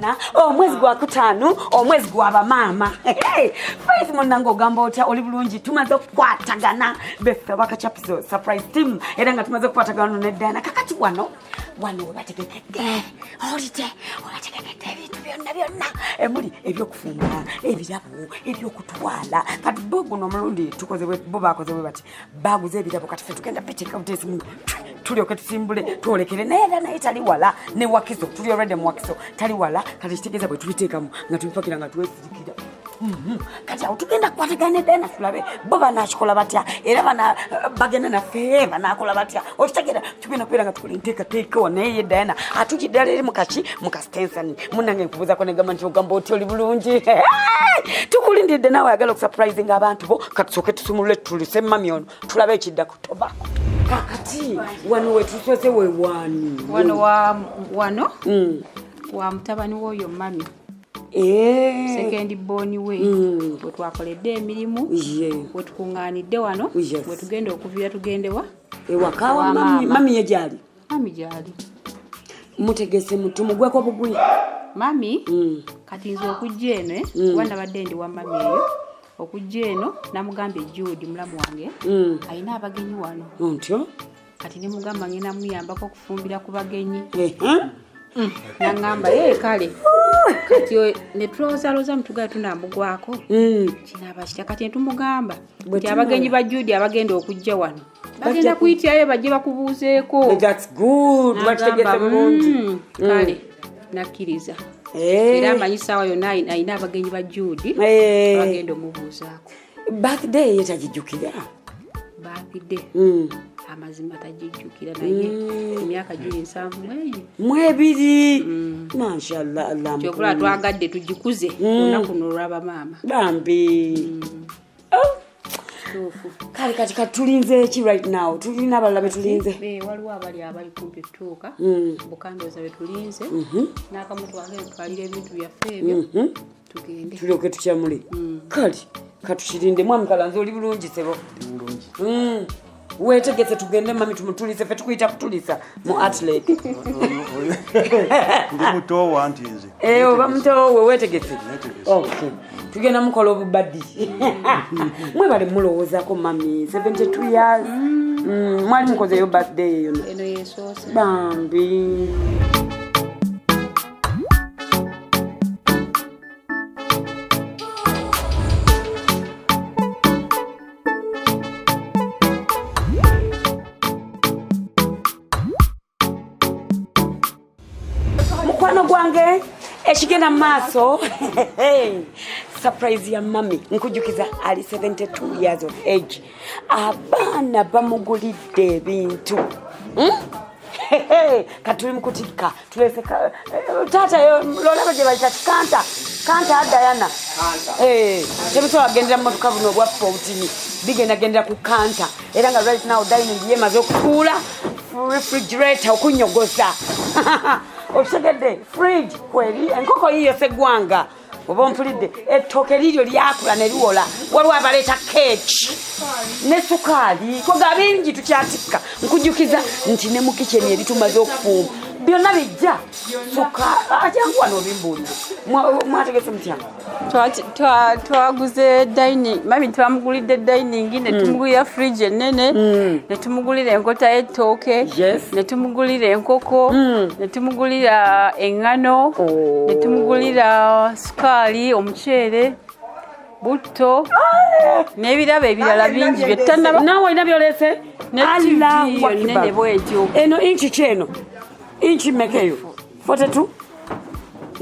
Diana omwezi gwa kutano omwezi gwa bamama Faith munango gamba otya oli bulungi tumaze okukwatagana beffe bakachapizo surprise team era nga tumaze okukwatagana ne Diana kakati wano bategedde olite olategedde ebintu byonna emuli ebyokufumba ebirabo ebyokutwala kati boguno omulundi tukoze bo bakoze bati baguze ebirabo kati ffe tugenda biteka utesi mu tulyoke tusimbule twolekere naye tali wala ne wakiso tuli already mu wakiso tali wala kati kitegeza bwe tuliteekamu nga tubipakira nga tuwesirikira kati awo tugenda kukwatagana Diana tulabe bo banakikola batya era bana bagenda naffe banakola batya okitegera tugenda kubeera nga tukola enteekateeka naye Diana atugidala eri mu kastensan munange nkubuuzako ne gamba nti ogamba oti oli bulungi tukulindidde naawe ayagala okusurprising abantu bo katusooke tusumulule tulise mami ono tulabe ekiddako tobako kakati wano wetusoze wewani wano wa mutabani w'oyo mami second born we wetwakoledde emirimu wetukungaanidde wano wetugenda okuviira tugendewa ewakawa mami yejali mutegese mutumugweko bugwi mami kati nze okujja eno kuba nabadde ndi wa mami eyo okujja eno namugambye Jude mulamu wange alina abagenyi wano ntyo kati ne mugamba ngenda muyambako okufumbira ku bagenyi nangamba kale kati ne tulowooza mutugaa tunamugwako kinaaba kitya kati netumugamba nti abagenyi ba Jude abagenda okujja wano bagenda kuyitirayo bajje bakubuuzeeko kale nakkiriza era amanyi ssaawa yonna alina abagenyi ba Jude bagenda omubuuzaako birthday yetagijjukira birthday amazima tajijjukira naye emyaka giri 7 mwebiri mashallah Allah kyokula twagadde tugikuze olunaku n'olw'abamaama bambi kale kati tulinze ki right now tulina abalala betulinze waliwo abali kumpi tutuuka bukandoza betulinze n'akamutu wagenda tutwalira ebintu byaffe ebyo tugende tulyoke tukyamule kale katukirinde mwami kalanze oli bulungi sebo wetegese tugende mami tumutulise fe tukuyita kutulisa mu atlet ndi muto wanti nze oba muto wetegese okay tugenda mukola obubadi mwebale mulowoozako mami 72 years mwali mukoze yo birthday yo eno yesoose bambi mukwano gwange ekigenda maaso surprise ya mami nkujjukiza ali 72 years of age abaana bamugulidde ebintu katuli mukutika tulese tata yo lolaba gye bayita kanta Diana tebisobola kugendera mu motoka buno obwaffe obutini bigendagenda ku kanta era nga right now dining yemaze okutuula refrigerator okunyogoza okitegedde fridge kweri enkoko yiyo segwanga oba mpulidde ettooke liryo lyakula ne liwola waliwo abaleeta keeki ne sukaali koga bingi tukyatikka nkujjukiza nti ne mu kicheni eri tumaze okufumba byonna bijja ajangu wano obimbuulire mwategese mutya twaguze dining mami twamugulidde dining ne tumugulira fridge enene ne tumugulira enkota y'ettooke ne tumugulira enkoko ne tumugulira eŋŋano ne tumugulira sukaali omuceere butto n'ebirabo ebirala bingi byettanaba naawe olina byolese nene bwetyo eno inchi kyeno inchi mekeyo 42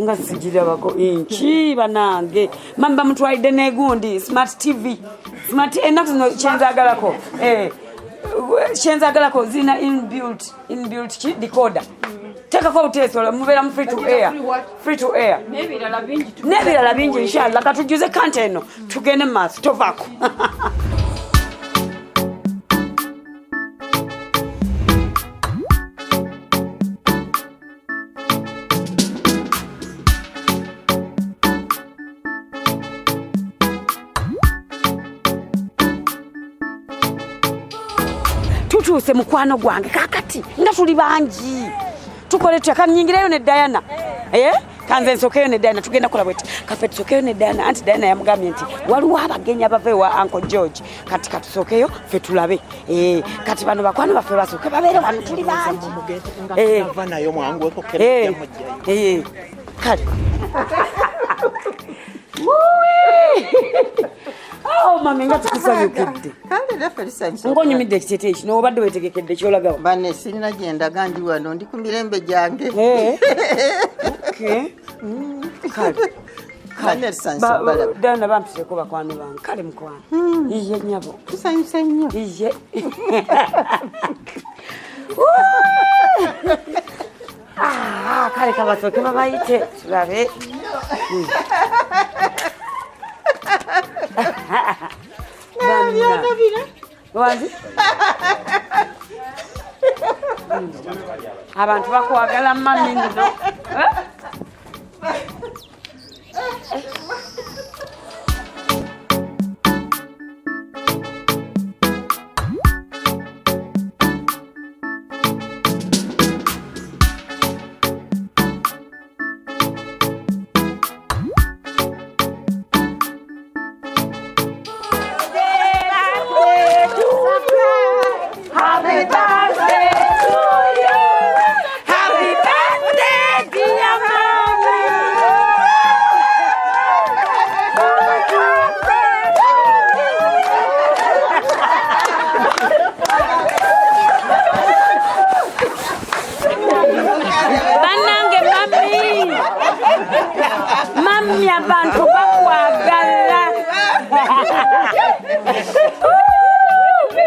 nga sijirabako inchi banange mamba mutwalidde negundi smart tv smart enaku zino kyenzagalako zina inbuilt decoder tekako obuteesola mubeera mu free to air n'ebirala bingi inshallah katujuze kante eno tugende mu maaso tovaako tutuuse mukwano gwange kakati nga tuli bangi tukole tutya kanyingireyo ne Diana kanze nsokeyo ne Diana tugenda kola bwete kafe tusokeyo ne Diana anti Diana yamugambye nti waliwo abagenyi abave wa Uncle George kati katusokeyo fe tulabe kati bano bakwano bafe basoke babere wano tuli bangi nayo mwangu ko kale kale oh mami ngati kusanyukidde kandi reference ngonyumidde ekitete kino obadde wetegekedde kyolagawo bane sirina genda gandi wano ndi ku mirembe gyange okay kale Dana bampiseko bakwano bange kale mukwano iye nyabo tusanyusa nnyo iye kale kabasoke babayite tulabe abantu bakwagala mami nno abantu bakwagala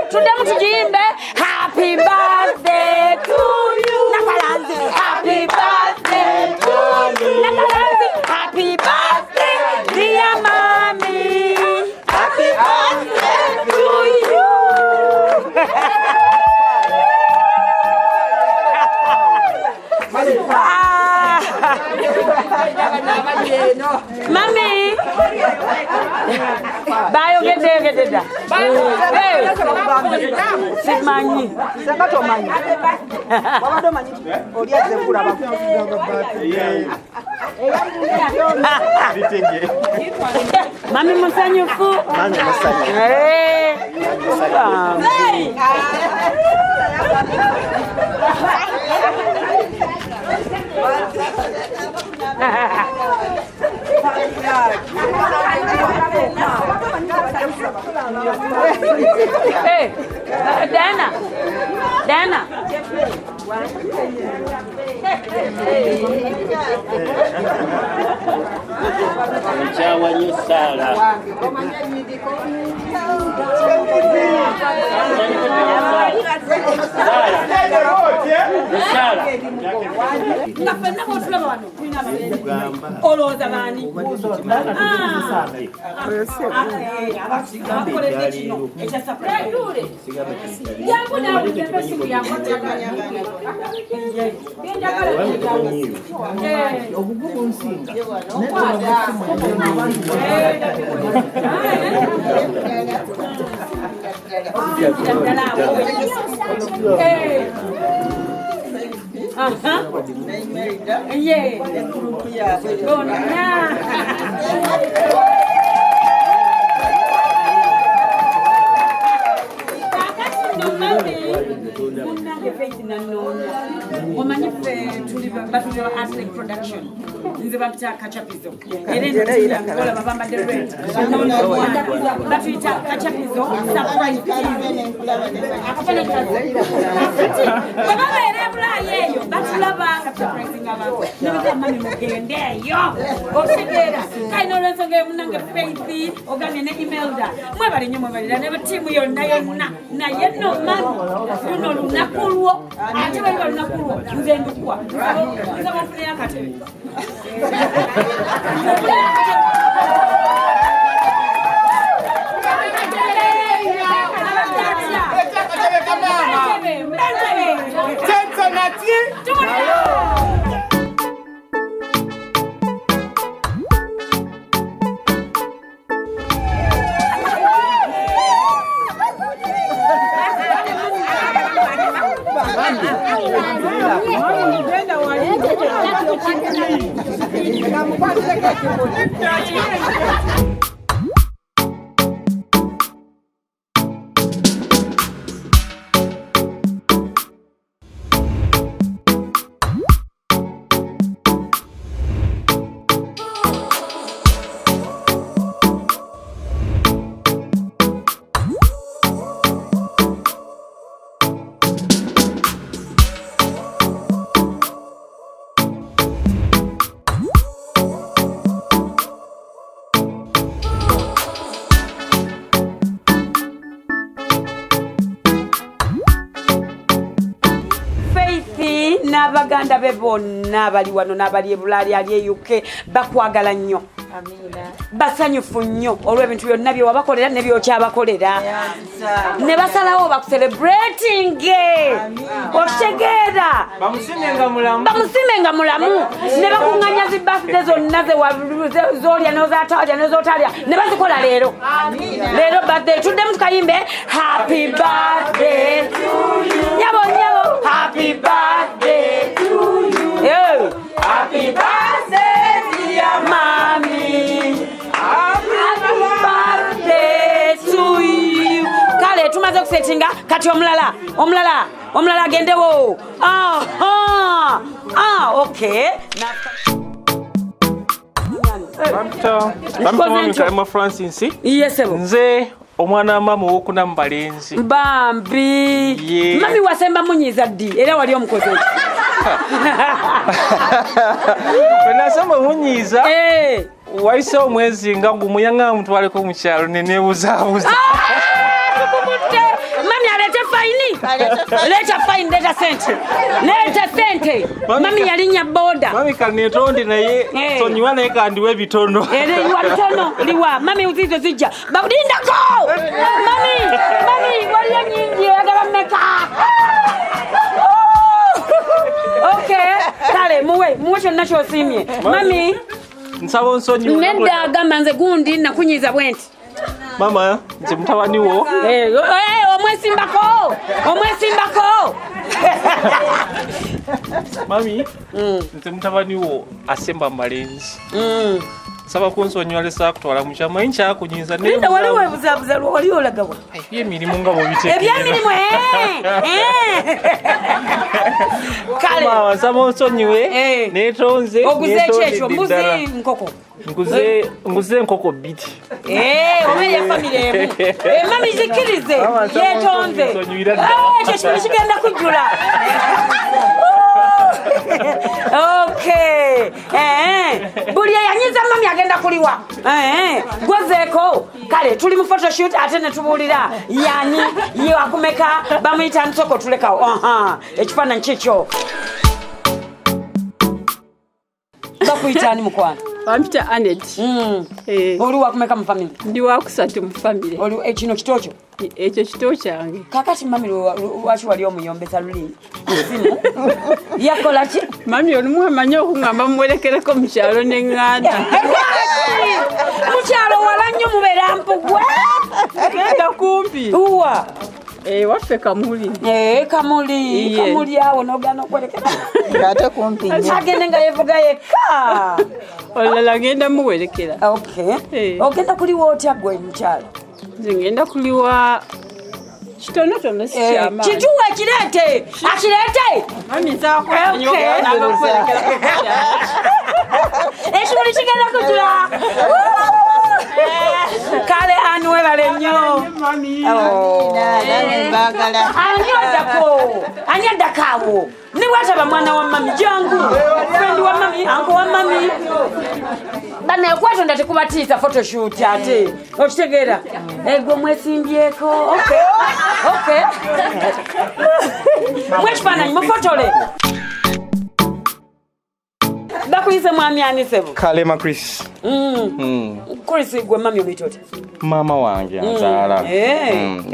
tudemu tujimbe happy birthday to you nakalanzi happy birthday to you nakalanzi happy birthday dear mommy happy birthday to you Mami, bayo gede da. Simanyi. Sakato manyi. Wabado manyi. Oliaze kula baku. Mami musanyufu. Mami musanyufu. Hey, Diana. Chawa nyusala. Production. Nze bapita kachapizo. Kola babamba the red. Bapita kachapizo. Surprise. Akafanya kazi. Baba erebula yeyo. Batulaba surprising abantu. Nibita mami mugende yo. Osigera. Kaino lensonge munange Faith ogane ne Imelda. Mwebali nyumwe bali ne team yonna na yenno mami. Luno lunakulwo. Ate bali lunakulwo. Nze ndukwa. Nze bafune akatebe. baganda be bonna bali wano n'abali ebulaali ali UK bakwagala nnyo basanyufu nnyo olw'ebintu byonna bye wabakolera ne byokyabakolera ne basalawo bakucelebrating okitegeera bamusimenga mulamu ne bakuŋŋanya zi birthday zonna zolya n'ozotalya ne bazikola leero birthday tuddemu tukayimbe happy birthday to you nyabo happy birthday to you happy birthday dear mami happy birthday to you kale tumaze kusetinga kati omulala agendewo okay Bampa Francis. Yes, nze omwana mama wokuna mbalenzi bambi mami wasemba munyiza ddi era wali omukozi nasema munyiza waise omwezi nga gumuyanga mutwaleko mu kyalo nenebuzabuza mami alete faini leta sente mami yalinya boda mami kanetonde naye sonyiwa naye kandiwe ebitono liwa mami uzizo zijja babudindako mami waliyo nyingi agala meka okay kale muwe kyonna kyosimye mami nsaba onsonyiwa nedda agamba nze gundi nakunyiza bwenti mama nze mutabani wo omwesimbako mami nze mutabani wo asemba malenzi saba kunsonyiwa lesa kutwala mukyama incha kunyiza nenda waliwo ebuzabuza waliwo olagawa ebyemirimu nga bobitegeera ebyemirimu kale mama nsaba onsonyiwe netonze oguze ekyo mbuzi nkoko nguze enkoko bbiri omeya famire emu mami zikirize yetonze ekyo kintu kigenda kujjula okay buli eyanyiza mami agenda kuliwa gwezeeko kale tuli mu photoshoot ate ne tubuulira yani ye akumeka bamuyita nsoko tulekawo ekifaananyi kikyo bakuyitani mukwano bampita Anet oli wakumeka mu family ndi wakusatu mu family oli kino kito kyo ekyo kito kyange kakati mami lwaki wali omuyombesa luli simu yakola ki mami olumu amanye okuŋŋamba mumuwerekereko mu kyalo neŋŋanda mukyalo wala nnyo mubeera mpugwe genda kumpi uwa waffe kamuli kamuli awo nogana okwerekera ate kumpi agende nga yevuga yekka olala ngenda muwerekera ogenda kuliwa otya gwe mukyalo nze ngenda kuliwa kitonotono sikyama kituwa akirete mami nsaakwerekera ekimuli kigenda kujula kale anwebale nnyo ani addako ne bwataba mwana wa mami jangu fendi wa mami anko wa mami bana ekwatonda tekubatiisa photoshoot ate okitegeera egwe mwesimbyeko mwekifaananyi mufotole bakuyise mwami anisebo Kalema Chris. Chris gwe mami obitote. Mama wange anzaala.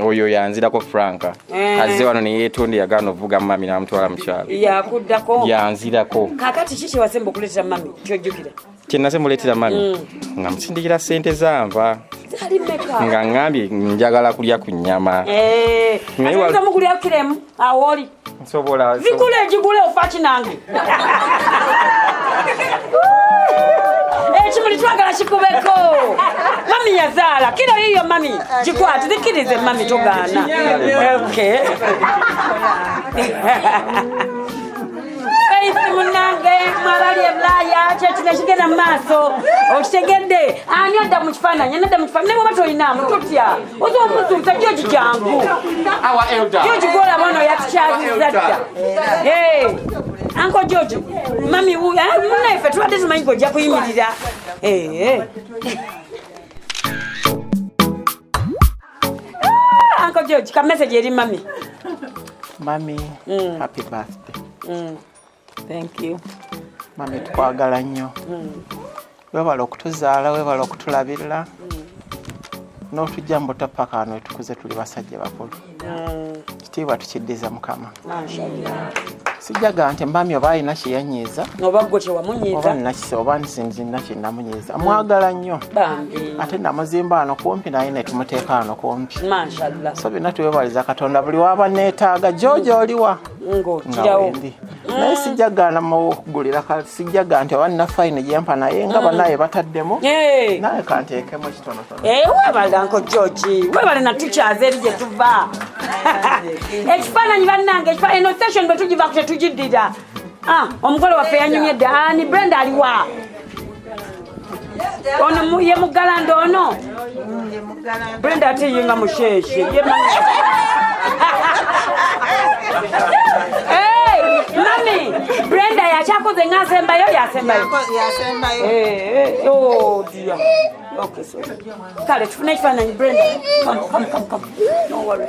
Oyo yanzirako Franka. Azze wano ne yetonde yagano vuga mami na mtwala mkyalo. Yakuddako. Yanzirako. Kakati kiki wasemba okuleetera mami kyojjukira? Kyenase muleetera mami. Nga musindikira ssente zanva. Zali meka. Nga ngambye njagala kulya ku nnyama. Ate mukulya kiremu awoli. Nsobola. Zikule jigule ofa kinange. Ekimuli twagala kikubeko. Mami yazaala kiro yiyo mami gikwate zikirize mami togaana. Okay. Munange mwabali eblaya kyekino kigenda mu maaso okitegedde ani adda mu kifaananyi ne bw'oba tolinamu tutya oza omuzuuza George jangu George gwolaba ono yatukyaziza dda Uncle George mami munaife tubadde tumanyi gojja kuyimirira Uncle George ka message eri mami Mami, happy birthday. Thank you. Mami tukwagala nnyo. Webala okutuzaala, webala okutulabirira. N'otujja mu paka wano tukuze tuli basajja bakulu. Kitiibwa tukiddiza Mukama. Sijjaga nti mbami oba alina kye yanyiiza. Oba gwe kye wamunyiiza. Oba nsinzina kye namunyiiza. Mwagala nnyo. Ate namuzimba wano kumpi naye ne tumuteeka wano kumpi. Mashallah. So byonna tuwebaliza Katonda buli waba neetaaga George oliwa. Ng'okirawo. Naye sijjagaana mugulira sijjaga nti oba nina fayini gye mpa naye nga banaye bataddemu. Naye kanteekemu ekitonotono. Webale Uncle George. Webale na teachers eri gye tuva. Ekifaananyi bannange eno station bwe tugiva ku tetugiddira. Omugole waffe yanyumye dda. Ni Brenda aliwa. Ono ye Mugalanda ono. Brenda ate ye nga musheshe. Mami, Brenda yakyakoze ng'asembayo yasembayo. Oh dear. Okay, so. Kale tufune ekifaananyi Brenda. Come. Don't worry.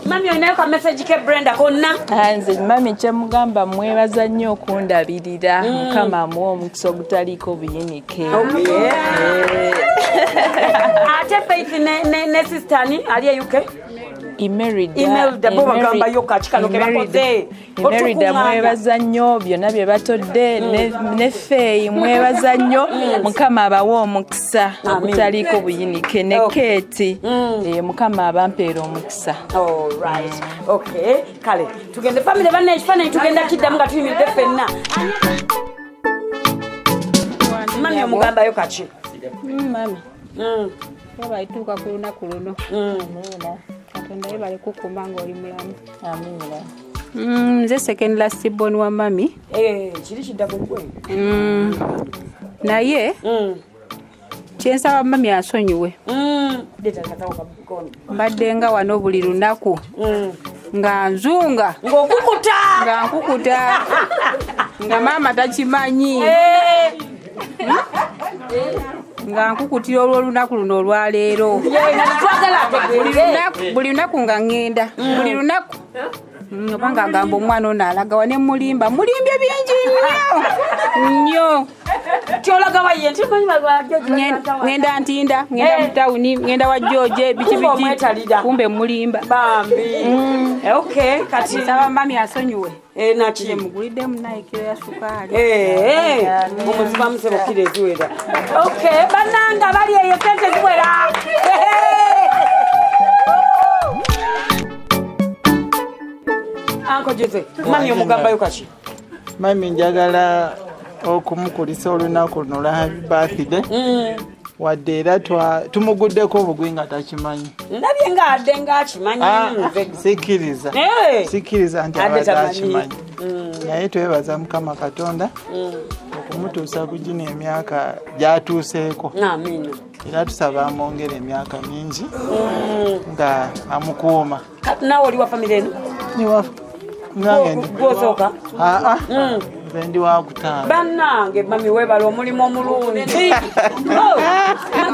Mami olinayo ka message ke Brenda konna? Nze mami kyemugamba mwebaza nnyo okundabirira. Mukama amuwa omukisa ogutaliiko buyinike. Ate Faith ne sister ni ali UK? Imelda bo bagamba yo kachikano ke bakoze. Imelda mwebaza nnyo byonna bye batodde ne Faye mwebaza nnyo. Mukama abawa omukisa ogutaliiko buyinike ne Kate. Mukama abampeera omukisa. All right. Okay. Kale tugende family banne ekifaananyi tugenda kiddamu nga tuyimiridde ffenna. Mami omugamba yo kachi. Mami. Baba ituuka ku lunaku luno. Katonda yebale kukuma ng'oli mulamu. Amiina. Nze second last born wa mami. Kiri kidda ku gwe. Naye kyensaba mami asonyiwe. Mbadde nga wano buli lunaku. Nga nzunga. Ng'okukuta. Nga nkukuta. Nga mama takimanyi. Nga nkukutira olw'olunaku luno olwaleero. Buli lunaku nga ngenda. Buli lunaku. Obanga agamba omwana ono alaga wane mulimba. Mulimbye bingi nnyo. Kyolaga waye nti manyi bagwa ngenda ntinda, ngenda mu tawuni, ngenda wa George biki. Kumbe mulimba. Bambi. Okay, kati saba mami asonyiwe. Naki mugulidde munaye kiro ya sukali. Omuziba musebo kire ziwera. Okay, bananga bali eyo sente ziwera. Uncle Jose, mami omugamba yukachi. Mami njagala okumukulisa olunaku luno lwa happy birthday. Wadde era tumuguddeko obugwi nga takimanyi. Ndabye nga adde nga akimanyi. Sikiriza nti abadde akimanyi. Naye twebaza Mukama Katonda okumutuusa ku gino emyaka gyatuuseeko. Amiina. Era tusaba amwongere emyaka mingi nga amukuuma. Nawe oli wa family eno? Nange gwosooka? Bendi wa kutaano. Bannange mami webala omulimu omulungi.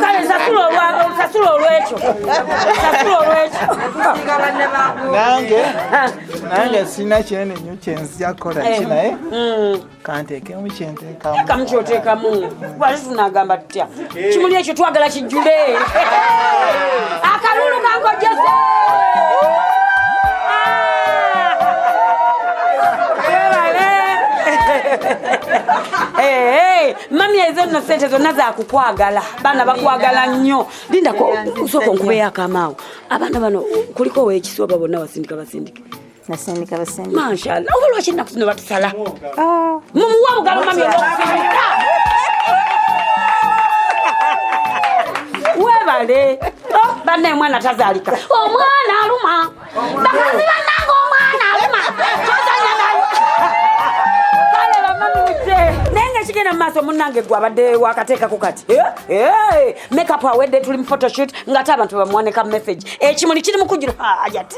Kale sasula olwekyo. Nange sina kinene nnyo kyenzija kukola kinaye kanteekemu kyenteekamu. Kamu kyoteekamu. Walisuna agamba tutya. Kimuli ekyo twagala kijjule. Akalulu kankojjese. Mami ezo nno sente zonna zakukwagala. Baana bakwagala nnyo. Lindako usoko nkubeya akamaawo. Abaana bano kuliko weekisoba bonna basindika basindike. Nasindika basindika. Mashallah. Oba lwaki ennaku zino batusala? Mumuwa bugalo mami olw'okusindika. Webale. Banne mwana tazaalika. Omwana aluma. Bakazi bannange omwana aluma. Nenge chigena maso munange gwabadde wakateekako kati. Makeup awedde tuli mu photoshoot ngata abantu bamwaneka message. Ekimuli kiri mu kujira ajati.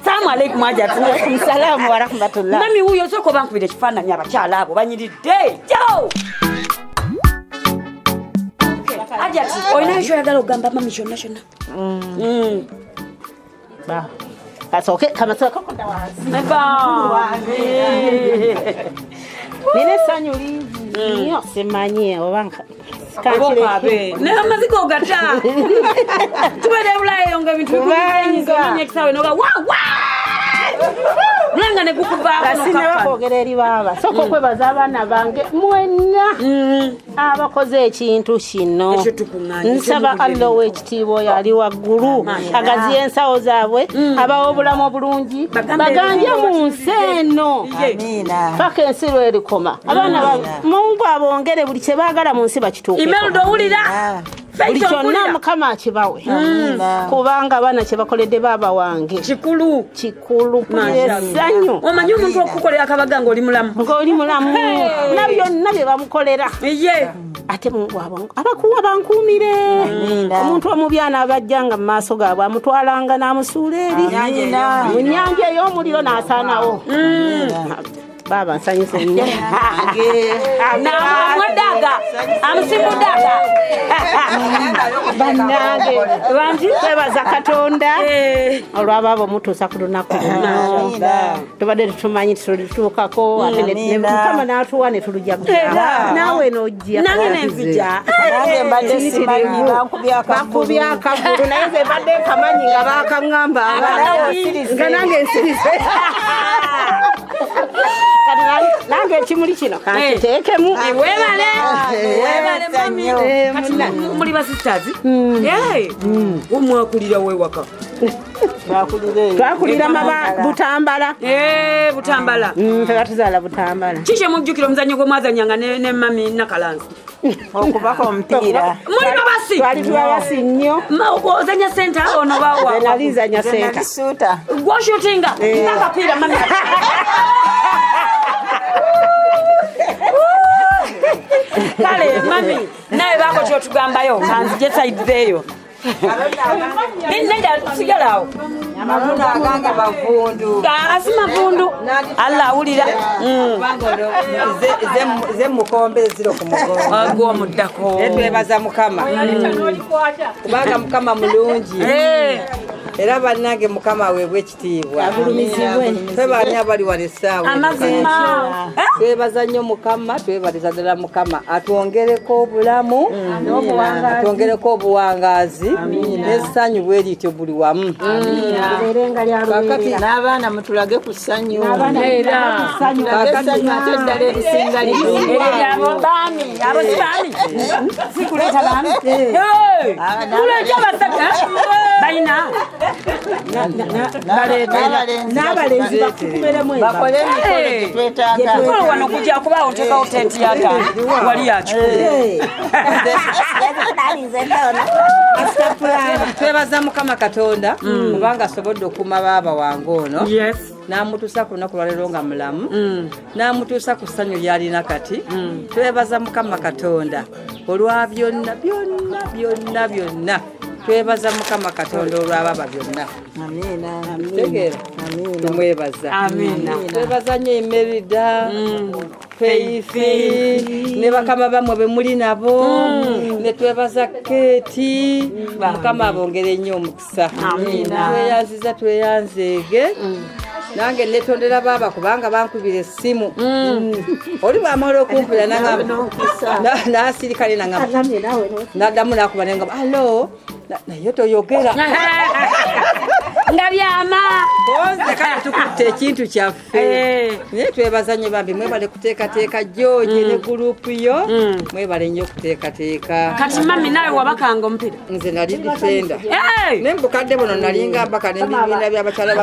Salamu alaykum ajati. Alaykum salaam wa rahmatullah. Mami huyo soko bankubira ekifaananyi abakyala abo banyiridde. Yo! Ajati, oyina ekyo oyagala ogamba mami kyonna kyonna. Kasoke kamasoka kokonda wazi. Nine sanyu lingi yo semanye obanka. Kabe. Ne amaziko gata. Tubede ulaye yonga bintu binyi kisawe noga wa. Nanga ne kukuva kasine bakogereri baba soko kwebaza abana bange mwena abakoze ekintu kino nsaba Allah wekitiibwa yali waggulu agaziye ensawo zaabwe abawo obulamu obulungi baganje mu nsi eno amina paka ensi lwerikoma abaana Mungu abongere buli kye baagala mu nsi bakituuke Imeldo owulira buli kyonna Mukama akibawe kubanga abaana kye bakoledde baba wange kikulu omanyi omuntu okukolera akabaganga oli mulamu ng'oli mulamu nabyonna bye bamukolera ate Mungu abakuwa bankuumire omuntu omubyana abajjanga mu maaso gaabwe amutwalanga n'amusuula eri mu nnyanja ey'omuliro n'asaanawo baba nsanyuse nnyo namudaga amusimudaga bannange banji twebaza Katonda olw'abo mutuusa ku lunaku luno tubadde tumanyi tulituukako ate Mukama n'atuwa ne tulujja naawe n'ojja nange nenzija nange mbadde simanyi bankubye akagulu naye nze mbadde nkamanyi nga baakaŋŋamba nga nange nsirize nange ekimuli kino kankiteekemu webale mami kati muli ba sisters omwakulira wewaka twakulira Butambala Butambala tebatuzaala Butambala kiki mujjukira omuzannyo gwe mwazanyanga ne mami Nakalansi okubaka omupiira muli babasi twali tubabasi nnyo ozanya senta ono bawa nali nzanya senta suuta gwoshutinga nakapiira mami kale mami nawe bako kyotugambayo kanzije saidizeeyo nenda sigalawo amavundu agange bavundu asi mavundu alla awulira ze mukombe ziro ku mugongo agwomuddako twebaza Mukama kubanga Mukama mulungi era bannange Mukama weebwe ekitiibwa twebani abali wano essaawa amazima twebaza nnyo Mukama twebaliza ddala Mukama atwongereko obulamu atwongereko obuwangaazi n'essanyu bwe lityo buli wamu kakati n'abaana mutulage ku ssanyu kakati ate eddala erisinga abobami sikuleta bami kuleta basaka bayina n'abalenzi bakukumeremu bakole emikolo gyetwetaaga wano kujja kubaawo ntekawo tenti yata wali yakikulu twebaza Mukama Katonda kubanga asobodde okuuma baaba wange ono n'amutuusa ku lunaku lwaleero nga mulamu n'amutuusa ku ssanyu lyalina kati twebaza Mukama Katonda olwa byonna twebaza Mukama Katonda olw'ababa byonna tegeera tumwebaza twebaza nnyo Emerida Feifi ne bakama bamwe be muli nabo ne twebaza Keeti Mukama abongere nnyo omukisa tweyanziza tweyanzeege nange netondera baba kubanga bankubira essimu oli bwamala okumpira n'asirikale naddamu nakuba nengamba alo naye toyogera nga byama oze kale tukutte ekintu kyaffe naye twebaza nnyo bambi mwebale kuteekateeka George ne gurupu yo mwebale nnyo okuteekateeka kati mami nawe wabakanga omupiira nze nali difenda ne mbukadde buno nalinga mbaka n'ebibiina by'abakyala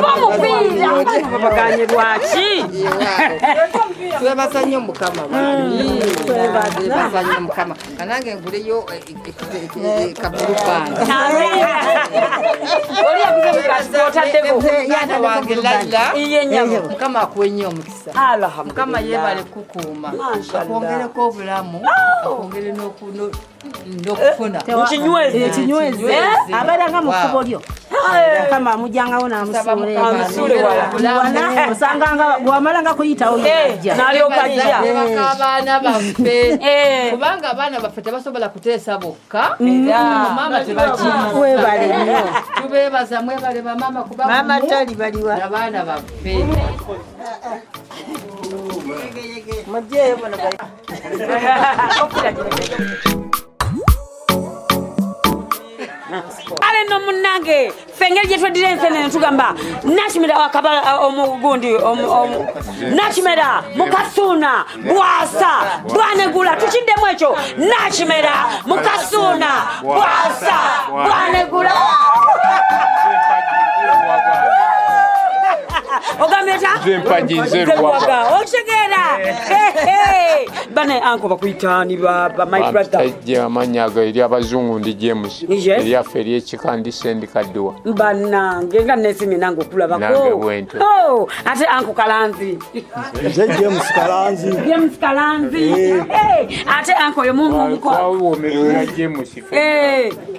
babaganye lwaki twebaza nnyo Mukama twebaza nnyo Mukama kanange nkuleyo kabulu kange oli yakuze mukazi otaddeko mwana wange Laila iyenyamo Mukama akuwe nnyo omukisa Mukama yeebale kukuuma akwongereko obulamu akwongere n'okufuna ekinywezi abeeranga mu kkubo lyo kama amujangawo Amusule wala. osanganga bwamalanga kuyitawo Nalyokaja. abaana baffe kubanga abaana baffe tebasobola kuteesa bokka mama tebakimu webale nnyo tubeebaza mwebale bamama kuba Mama tali baliwa. abaana baffe Mujje bona bali. Ale no munange fengeri gye tweddira ensene tugamba Nakimera wakaba omugundi Nakimera Mukasuna Bwasa Bwanegula tukiddemu ekyo Nakimera Mukasuna Bwasa Bwanegula Ogameta Zempaji zerwaga Okitegeera bane anko bakuyitani ba my brother je amanyaga eri abazungu ndi James Yes. eri aferi ekikandi sendi kadwa banange nga nesimi nange okulabako Nange bwento. Ate anko Kalanzi Nze James Kalanzi. James Kalanzi ate anko yo mumu womerera James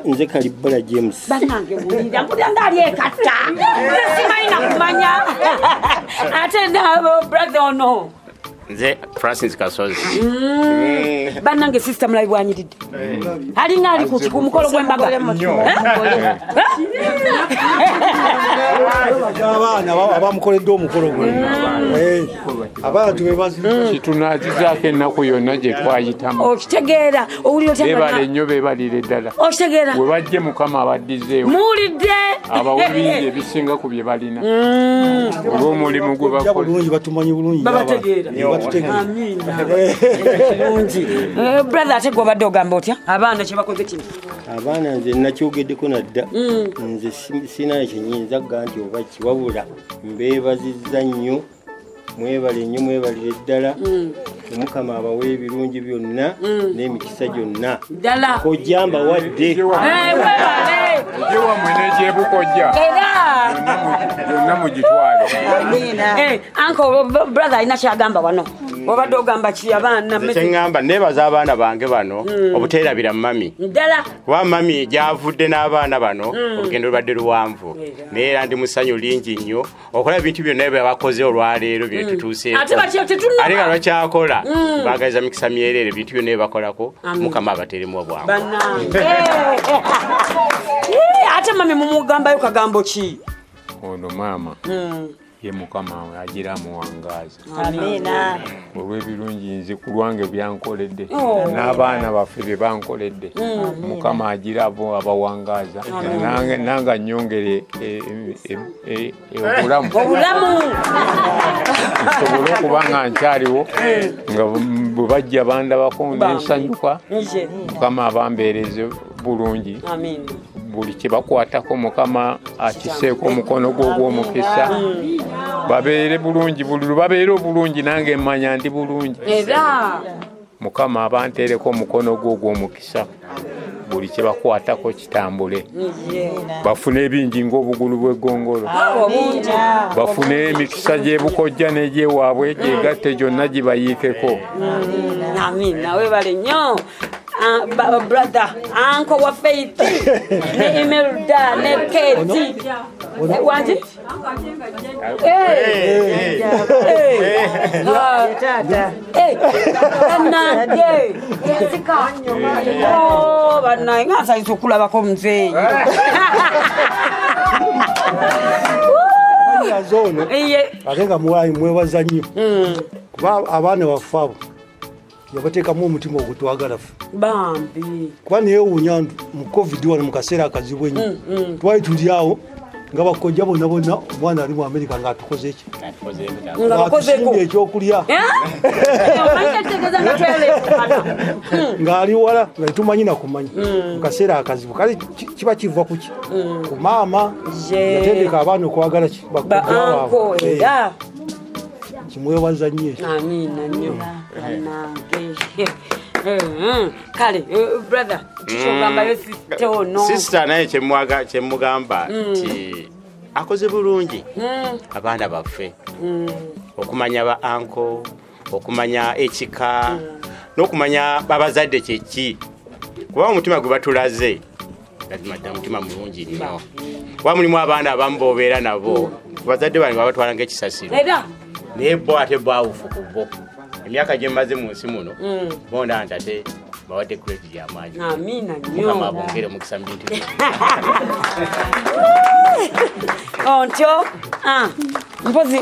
Nze Kalibala James. banange bulira mbulanga ali ekata nesimaina kumanya ate nabo brother ono Nze Francis Kasozi. banange sister mulabi bwanyiridde alinga ali ku mukolo gw'embaga Abaana abamukoledde omukolo gwe. Abaana tubebazi. Kitunazizaako ennaku yonna gye twayitamu. okitegeera owulira Beebale nnyo beebalire ddala. okitegeera Bwe bajje Mukama abaddizeewo. muwulidde Abawulire ebisinga ku bye balina. Olw'omulimu gwe bakola. Bulungi batumanyi bulungi. babategeera Batutegeera. bulungi brother ate gwe obadde ogamba otya abaana kye bakoze kino Abaana nze nakyogeddeko nadda. Nze sina kyenyinza gga nti oba kiwabula mbeebazizza nnyo mwebale nnyo mwebalire ddala Mukama abawe ebirungi byonna n'emikisa gyonna ddala kojja mbawadde webale Ejje wammwe n'egyebukojja. era Yonna mugitwale. anko brother alina kyagamba wano obadde ogamba ki abaana Nze kyeŋŋamba neebaza abaana bange bano obuteerabira mami. ddala Kuba mami gy'avudde n'abaana bano olugendo lubadde luwanvu. Naye era ndi mu ssanyu lingi nnyo okola ebintu byonna bye bakoze olwaleero bye tutuuseeko. ate bakyo tetunna Ate nga lwakyakola baagaliza mikisa myereere ebintu byonna bye bakolako Mukama abateremu obwangu. banange ate mami mumugambayo kagambo ki Ono maama ye Mukama we agira amuwangaaza. Amina. Olw'ebirungi nze ku lwange byankoledde n'abaana baffe bye bankoledde Mukama agira abo abawangaaza nange nnyongere obulamu nsobole okuba nga nkyaliwo nga bwe bajja bandabako nensanyuka Mukama abambeereze bulungi buli kye bakwatako Mukama akiseeko omukono gwe ogw'omukisa babeere bulungi buli babeere obulungi nange mmanya ndi bulungi era Mukama abanteereko omukono gwe ogw'omukisa buli kye bakwatako kitambule bafune ebingi ng'obugulu bw'eggongolo bafune emikisa gy'ebukojja n'egyewaabwe gyegatte gyonna gibayiikeko amina webale nnyo brother anko wa Faith ne Imelda ne Keti wanji bana ngasa isokulabako mzeyi Zono ate nga muwayi mwebaza nnyo kuba abaana baffe abo yabateekamu omutima ogutwagala ffe bambi kuba neyewuunya mu covid wano mu kaseera akazibu ennyo twali tuli awo nga bakojja bonna bonna omwana ali mu Amerika ng'atukoze ki ng'atusimbye ekyokulya ng'ali wala nga tetumanyi nakumanya mu kaseera akazibu kale kiba kiva ku ki ku maama yatendeka abaana okwagala ki bakojja waabwe kimwebaza nnyo ekyo amina nnyo nange kale brother kikyogambayo sister ono Sister naye kyemugamba nti akoze bulungi abaana baffe okumanya ba anko okumanya ekika n'okumanya babazadde kyeki kuba omutima gwe batulaze lazima dda mutima mulungi nnyo wa mulimu abaana abamu bobeera nabo bazadde bange babatwala ng'ekisasiro naye bo ate bawufu ku bo emyaka gye mmaze mu nsi muno bonda ntate bawadde credit y'amaanyi amina mukama abongere omukisa mu bintu ontyo mpozi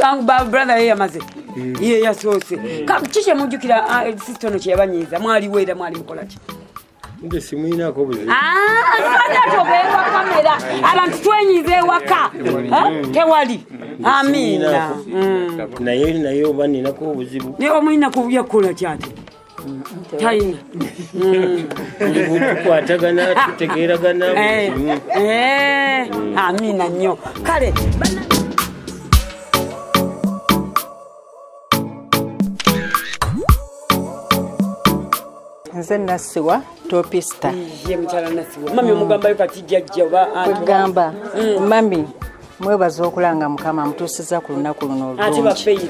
brother ye yamaze ye yasoose kiki kyemujjukira sister ono kye yabanyiiza mwaliwo era mwali mukolaki nze simuyinako obuzibu tobeewa kamera abantu twenyize ewaka tewali amina naye oba ninako obuzibu naye omulina kubyakukola kyate talina tukwatagana tutegeeragana amina nnyo kale nze Nasiwa Topista ye mukyala Nasiwa mami omugambayo kati jjajja oba gamba mami mwebaza okulanga mukama mutuusiza ku lunaku luno olulungi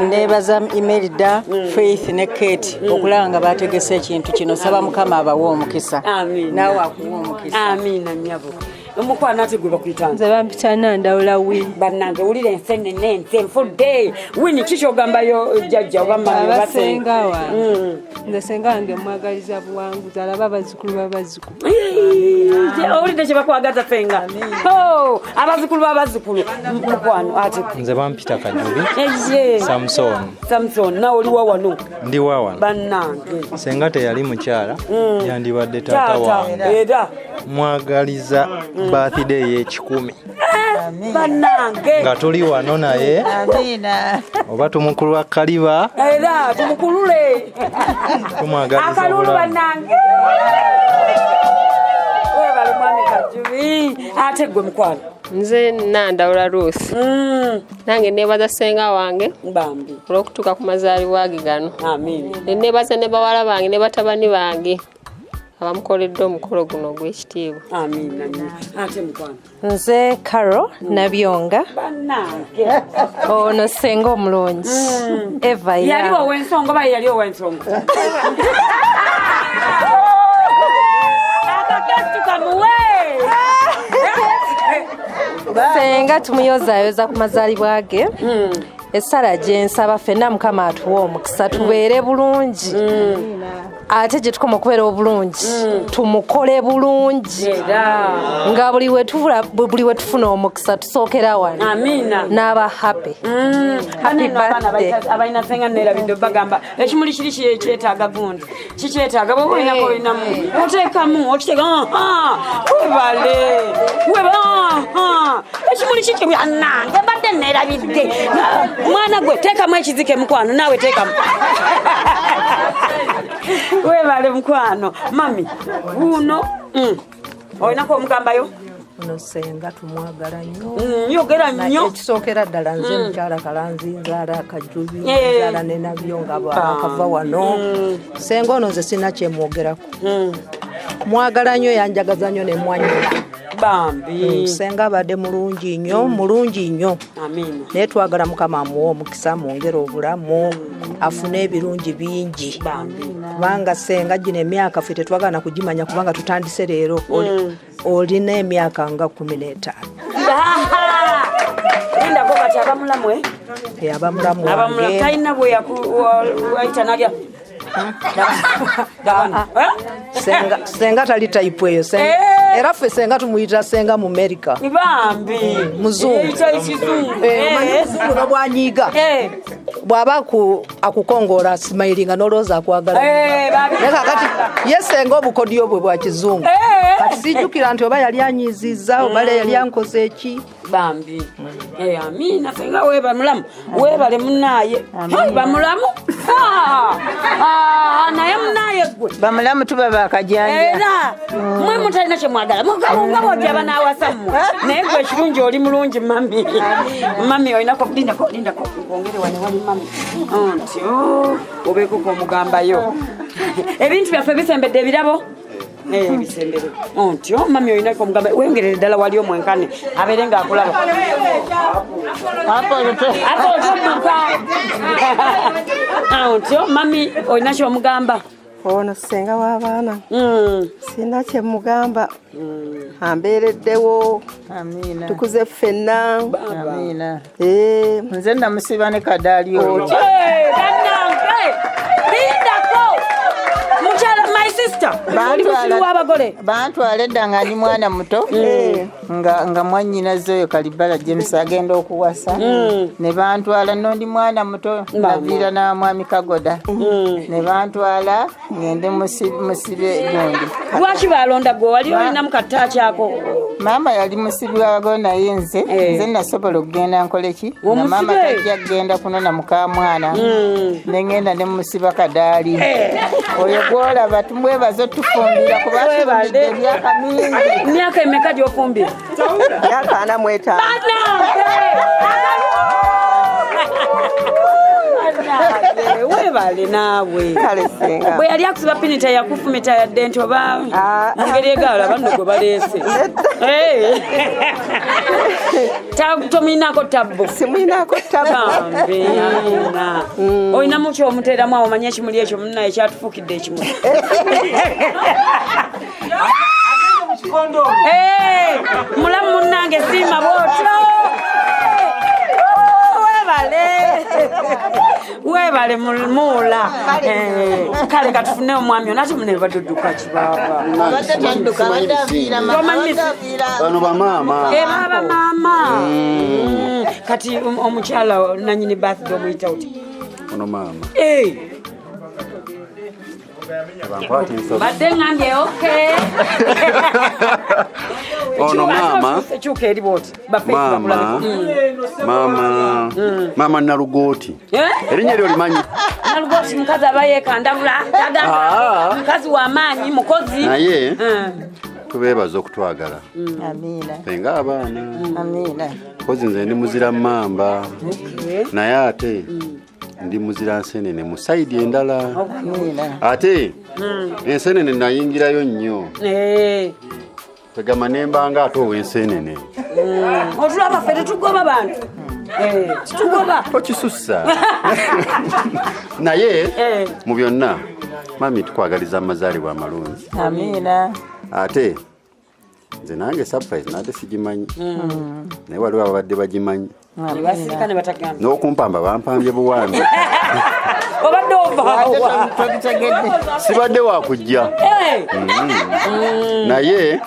nebaza Imelda Faith ne Kate okulanga bategese ekintu kino saba mukama abawa omukisa naawe akuwa omukisa amina nnyabo omukwana ate gwe bakuyita nze bampita Nandawula Wini bannange wulira ensenene enfudde Wini kikyogambayo jjajja oba mami basengawa nze senga wange mwagaliza buwanguzi alaba abazzukulu b'abazzukulu owulidde kye bakwagaza senga abazzukulu b'abazzukulu mukwano ate nze bampita Kajubi Samson nawe oliwa wano ndi wawano bannange senga teyali mukyala yandibadde taata wange era mwagaliza birthday ye10 bannange nga tuli wano naye oba tumukulwa kaliba era tumukulule tumwagaliza akalulu bannange webale mwami Kajubi ate gwe mukwano nze Nandawula Ruth nange nebaza senga wange bambi olw'okutuuka ku mazaalibwa ge gano amina nebaza ne bawala bange ne batabani bange abamukoledde omukolo guno ogw'ekitiibwa amina ate mukwano nze Carol Nabyonga bannange ono senga omulungi Eva yali ow'ensonga oba yali ow'ensonga senga tumuyozaayoza ku mazaalibwa ge essala gye nsaba ffenna mukama atuwa omukisa tubeere bulungi ate gye tukoma okubeera obulungi tumukole bulungi nga buli we tufuna omukisa tusookera wano n'aba happy abalina senga nerabidde bagamba ekimuli kiri kyetaaga gundi kikyetaaga bwoba olinako olinamu oteekamu okiteeka webale ekimuli kiki byanange mbadde nerabidde mwana gwe teekamu ekizike mukwano naawe teekamu webale mukwano mami guno olinako omugambayo ono senga tumwagala nnyo yogera nnyo ekisookera ddala nze mukyala Kalanzi nzaala Kajubi nzaala ne Nabyonga bakava wano senga ono nze sina kyemwogerako mwagala nnyo yanjagaza nnyo ne mwanyo bambi senga abadde mulungi nnyo naye twagala mukama amuwa omukisa mwongere obulamu afune ebirungi bingi kubanga senga gino emyaka ffe tetwagala kugimanya kubanga tutandise leero olina emyaka nga 15 lindako kati abamulamu abamulamu wange talina bwe yakuwaita nalya senga tali type eyo era ffe senga tumuyita senga mu America bambi muzungu bwanyiiga bw'aba akukongoola smilinga n'olowooza akwagala naye kakati ye senga obukodyo bwe bwa kizungu kati sijjukira nti oba yali anyiizizza oba yali ankoze eki bambi amina senga weba mulamu webale munaaye bamulamu naye munaaye gwe bamulamu tuba bakajanja era mwe mutalina kyemwagala nga bwoti abanawasa mmwe naye gwe ekirungi oli mulungi mami olinako lindako ongere wane wali mami nti obeekoko omugambayo ebintu byaffe bisembedde ebirabo bisembere ontyo mami olinako omugamba wengerere ddala wali omwenkane abeere ngaakulaba ontyo mami olinakyo omugamba ono senga w'abaana sina kyemugamba ambeereddewo tukuze ffenna nze namusiba ne kadaali oyo bantwala edda nga ndi mwana muto nga mwannyinaze oyo Kalibala James agenda okuwasa ne bantwala nondi mwana muto naviira na mwami Kagoda ne bantwala ngende musibe gundi. Lwaki balonda gwe wali olina mukatta kyako? Maama yali musibi wabago naye nze nasobola okugenda nkoleki na maama tajja kugenda kunona muka mwana nengenda ne musiba kadaali oyo gwolaba tumwebazo tufumbira kubatufumbidde emyaka mingi. Myaka emeka gy'ofumbira? Myaka 45. Webale naawe bwe yali akusiba pinita yakufumita yadde nti oba ngeri egaala banno gwe baleese tomulinako tabbo? Simulinako tabbo. Olinamu kyomuteeramu awo omanye ekimuli ekyo munaye kyatufuukidde ekimuli. Mulamu munnange siima bwotyo. Webale muula kale katufune omwami onati mune badudduka kibaba bano bamaama baba mama kati omukyala nanyini birthday omuyita uti ono maama badde ngambye okay ono maama kyuka eri bwoti maama Nalugooti erinnya lyo limanyi? Nalugooti mukazi aba yeekandabula agamba mukazi w'amaanyi mukozi naye tubeebaza okutwagala Amiina abaana Amiina kozi nze ndi muzira mmamba naye ate ndi muzira nsenene mu sayidi endala ate ensenene nayingirayo nnyo tegama nembanga ate ow'ensenene otulaba ffe tetugoba bantu tugoba okisussa naye mu byonna mami tukwagaliza amazaalibwa amalungi Amiina ate nze nange surprise nate sigimanyi naye waliwo ababadde bagimanyi nebasirika ne batagamba n'okumpamba bampambye buwambi obadde ovaawa sibadde wakujja naye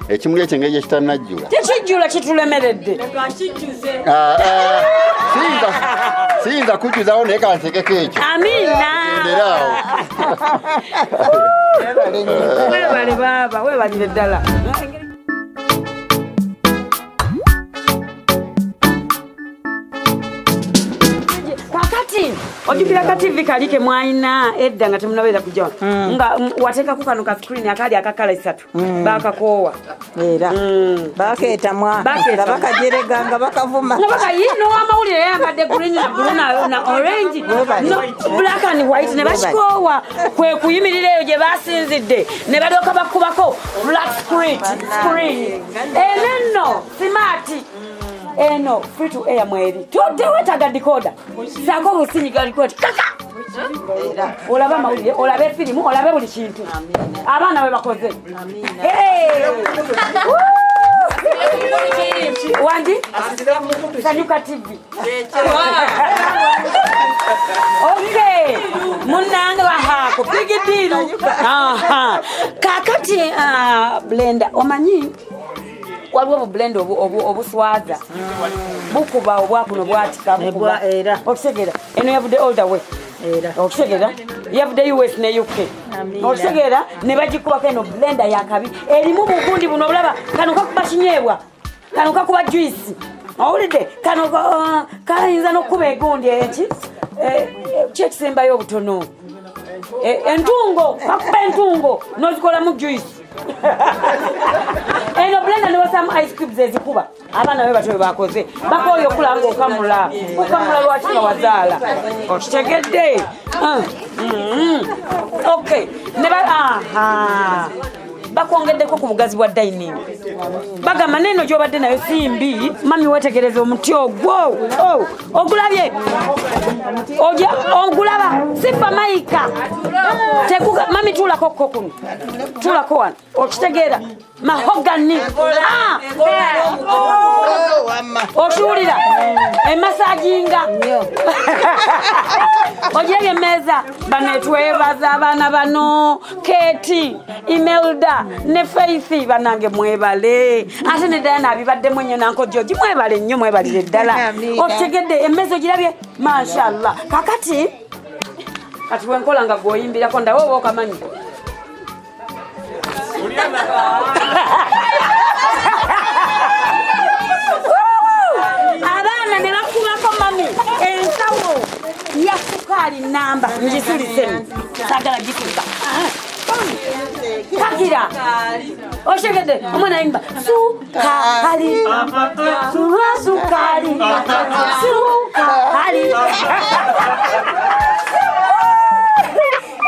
ekimuli ekyo ngeri gyekitannajjula tekijjula kitulemeredde siyinza kujjuzawo naye kansekeko ekyo Amiina enderaawo webale baaba webalire ddala kakati ojjukira ka TV kali ke mwalina edda nga temunabeera kujja nga wateekako kano ka screen akali akakala 3 bakakoowa era bakeeta bakajerega nga bakavuma bakayino amawulire yayambadde green na blue na orange black and white ne bakikoowa kwe kuyimirira eyo gye basinzidde ne balyoka bakubako flat screen enenno smart eno free to air mweri tutewetaga decoder sako businyiga record kaka olaba mawulire olabe filimu olabe buli kintu abaana we bakoze wandi Kanyuka TV okay munanga wahako big deal kakati blender omanyi waliwo blend obuswaza bukuba obwakuno bwatika bukuba okutegera eno yavudde all the way okutegera yavudde US ne UK okutegera ne bagikubako eno blender yakabi erimu bugundi buno obulaba kano kakuba kinyeebwa kano kakuba juice owulidde kano kayinza n'okuba egundi kyekisembayo obutono entungo kakuba entungo n'ozikolamu juice eno blender ne wasamu ice cubes ezikuba abaana be bato bakoze bakoyo kulanga okamula lwaki nga wazaala okitegedde okay ne bakwongeddeko ku bugazi bwa dining bagamba neno gy'obadde nayo simbi mami wetegereza omuti ogwo ogulabye ogulaba sifa mayika mami tuulako kokuni tuulako wano okitegeera mahogani otuwulira emasajinga ogirabye emmeeza banetwebaza abaana bano Keti Imelda ne Faith banange mwebale ate ne Diana abibadde mwenye nanko George mwebale nnyo mwebalire ddala otegedde emmeeza ogirabye mashallah kakati ati wenkola nga gwoyimbirako ndawe oba okamanyi abaana ne bakubako mami ensawo ya sukaali namba ngisulisemu sagala gikuba kakira oshegede omwana yimba sukali sukali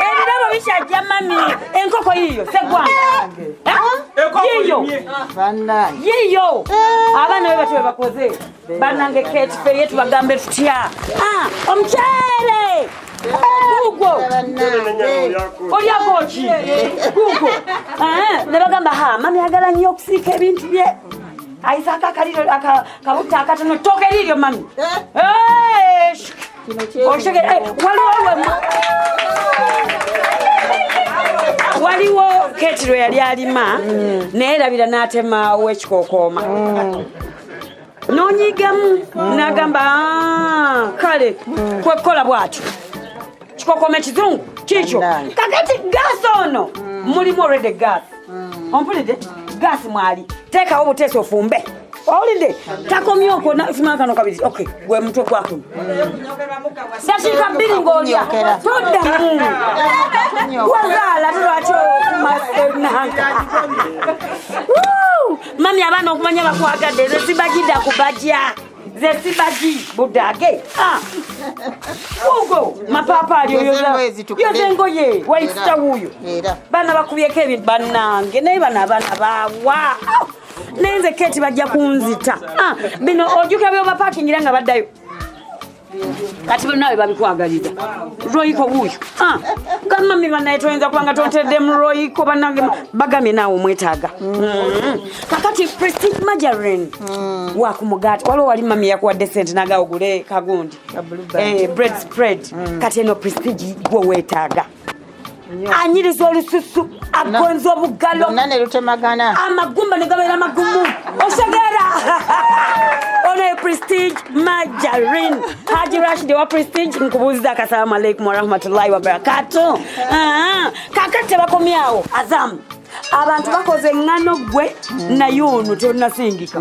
ebirabo bishajja mami enkoko yiyo segwanga yiyo abaana be batwe bakoze banange Kate fe yetu bagambe tutya omukyere gugo olyakoki gugo ne bagamba mami agala nnyo okusiika ebintu bye ayisaka akaliro kabuta akatono toke liryo mami waliwo Kate lwe yali alima naye labira n'atema w'ekikokooma nonyigamu nagamba kale kwekola bwatyo kikokooma ekizungu kikyo kakati gas ono mulimu already gas ompulidde gas mwali teekawo buteesi ofumbe owulidde takomyoko simakano kabiri okay gwe mutwe gwako dakiika 2 ng'olya toddamu wazaala tulwatyo kumasenanga mami abaana okumanya bakwagadde ze sibagidda kubajja ze sibagi budage ugo mapapali yozengoye waisita wuyo bana bakubyeko ebintu bannange naye bana abaana bawa nenze Kate bajja kunzita bino ojuka byo bapakingira nga baddayo kati nawe babikwagaliza roiko wuyo kama mimi banaye toyenza kubanga tontedde mu roiko banange bagamye nawe mwetaaga kakati Prestige Margarine wa kumugati waliwo wali mami yakuwadde sente naga ogule kagundi bread spread kati eno Prestige gwo weetaaga anyiriza olususu agonza obugalo nane lutemagana amagumba ne gabeera magumu osegera ono Prestige Margarine Haji Rashid wa Prestige nkubuuziza assalamu alaikum wa rahmatullahi wa barakatuh kakati bakomyawo Azam abantu bakoze ngano gwe naye ono tonasingika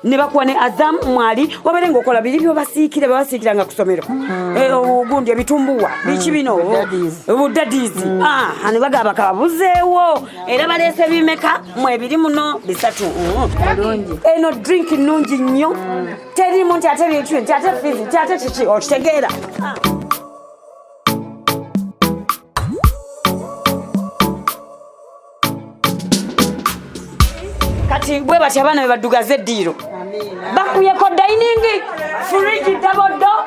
ne bakuwa ne Azam mwali wabere ngokola biri byo basiikira nga kusomero ogundi ebitumbuwa biki bino budadizi hani bagaba kabuzeewo era balese bimeka mwebiri muno bisatu eno drink nungi nnyo teri muntu ateri ekintu ate fizi ate kiki okitegeera kati bwe bati abaana bebadugaze eddiiro bakuyeko dining fridge double door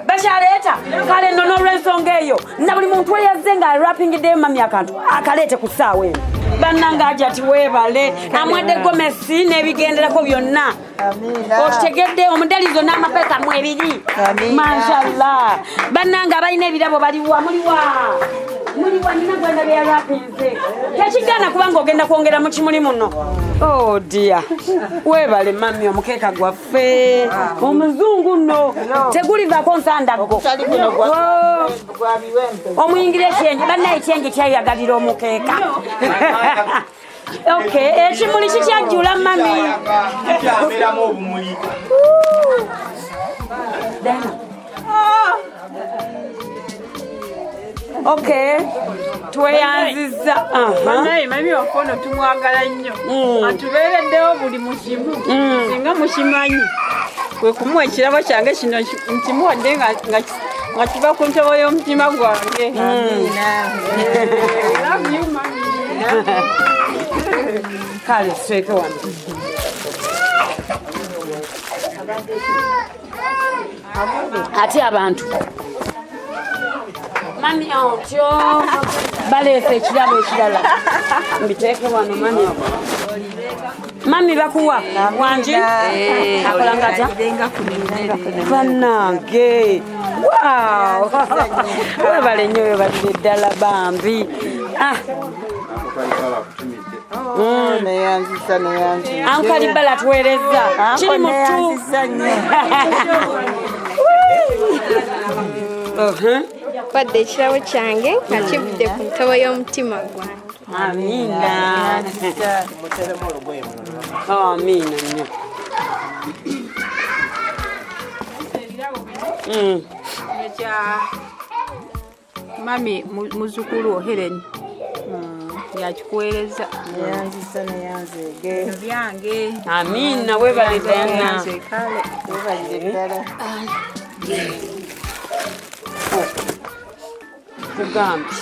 bashaleeta kale nono olw'ensonga eyo na buli muntu eyazze nga wrappingiddeyo mami akantu akaleete ku ssaawa eno bannanga aja ati weebale amwadde gomesi n'ebigenderako byonna okitegedde omudalizo n'amapeka mu ebiri mashallah bannanga abalina ebirabo baliwa muliwa nina gwenda byalapinze tekigana kubanga ogenda kwongera mu kimuli muno oh dear weebale mami omukeeka gwaffe omuzungu nno tegulivaako nsandago omuyingira ekyenje bannaye ekyenje kyayagalira omukeeka okay ekimuli kikyajjula mami okay tweyanziza banaye mami wakono tumwagala nnyo atubeereddewo buli musimu singa mukimanyi kwe kumuwa ekirabo kyange kino nkimuwadde nga kiva ku ntobo y'omutima gwange Kale straight one. Ati abantu. Mami otyo baleese ekirabo ekirala. Mbiteeke wano mami. Mami bakuwa wanji akolangata bannange wow webale nnyo webalire ddala bambi neyanzisa ankalibala tuweereza kiri mutu badde ekirabo kyange nga kivudde ku ntobo y'omutima gwange. Amina. Amina nnyo. Mami muzukulu Helen yakikuweereza neyanzege byange. Amina webale Diana. Kugambi.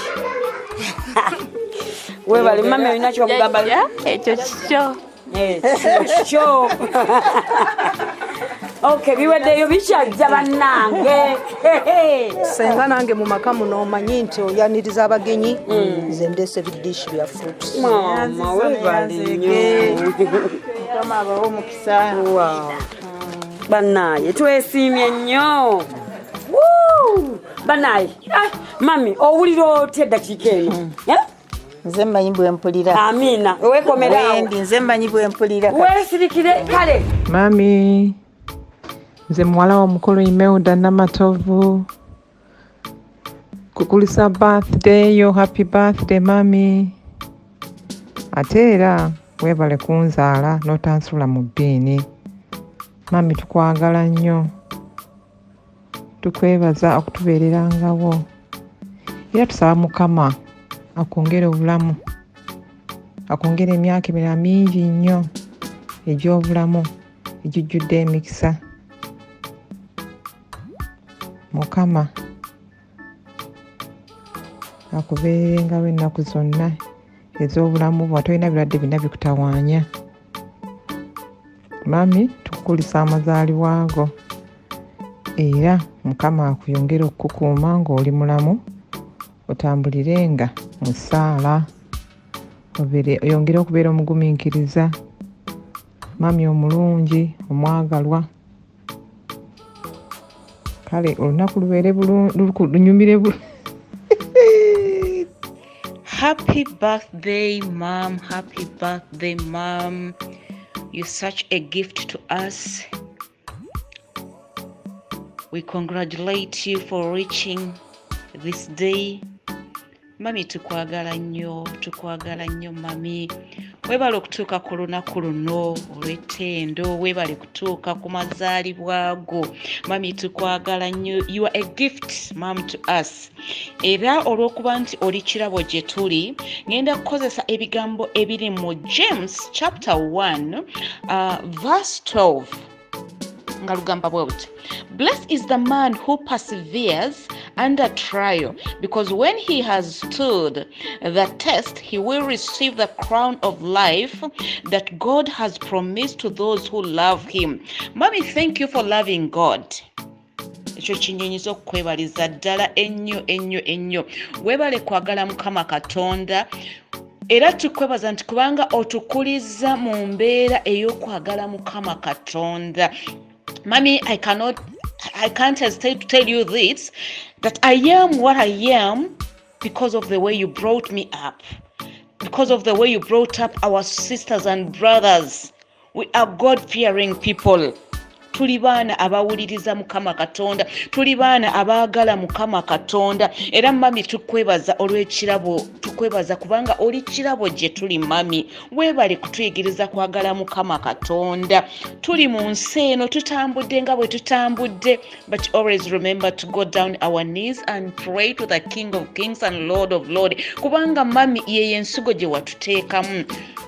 Webale mami olina kyokugamba ekyo kikyo. Kyo. Okay, biwaddeyo bikyajja bannange. Senga nange mu maka muno omanyi nti oyaniriza abagenyi nze ndeese bidishi bya fruits. Mama webale nnyo. Mukama abawe omukisa. Bannaye twesiimye nnyo. Bannaye mami owulira otya eddakiika eno? Nze mmanyi bwe mpulira. Amina weekomerawo. Nze mmanyi bwe mpulira. Weesirikire kale. Mami nze muwala w'omukulu Imelda Namatovu kukulisa birthday yo. Happy birthday mami. Ate era weebale kunzaala n'otansula mu ddiini. Mami tukwagala nnyo. Tukwebaza okutubeererangawo. Era tusaba Mukama akwongere obulamu. Akwongere emyaka emirala mingi nnyo egy'obulamu ejijjudde emikisa. Mukama akubeerengawo ennaku zonna ez'obulamu bwo tolina birwadde byonna bikutawaanya. Mami tukukulisa amazaalibwa go era Mukama akuyongere okukukuuma ng'oli mulamu otambulirenga mu ssaala oyongere okubeera omugumiikiriza. Mami omulungi omwagalwa. Kale olunaku lubeere lunyumire Happy birthday, Mom. Happy birthday, Mom. You're such a gift to us. We congratulate you for reaching this day. Mami tukwagala nnyo mami. Webale okutuuka ku lunaku luno olw'ettendo, webale kutuuka ku mazaalibwa go. Mami tukwagala nnyo. You are a gift, Mom, to us. Era olw'okuba nti oli kirabo gye tuli, ngenda kukozesa ebigambo ebiri mu James chapter 1 verse 12. Nga lugamba bw'obuti. Blessed is the man who perseveres under trial, because when he has stood the test, he will receive the crown of life that God has promised to those who love him. Mommy, thank you for loving God. Ekyo kinyonyiza okwebaliza ddala ennyo. Weebale kwagala Mukama Katonda. Era tukwebaza nti kubanga otukuliza mu mbeera ey'okwagala Mukama Katonda. Mommy, I can't hesitate to tell you this, that I am what I am because of the way you brought me up, because of the way you brought up our sisters and brothers. We are God-fearing people. Tuli baana abawuliriza Mukama Katonda, tuli baana abaagala Mukama Katonda. Era mami tukwebaza olw'ekirabo, tukwebaza kubanga oli kirabo gye tuli mami. Weebale kutuyigiriza kwagala Mukama Katonda. Tuli mu nsi eno tutambudde nga bwe tutambudde, but always remember to go down our knees and pray to the King of Kings and Lord of Lords, kubanga mami ye ensigo gye watuteekamu.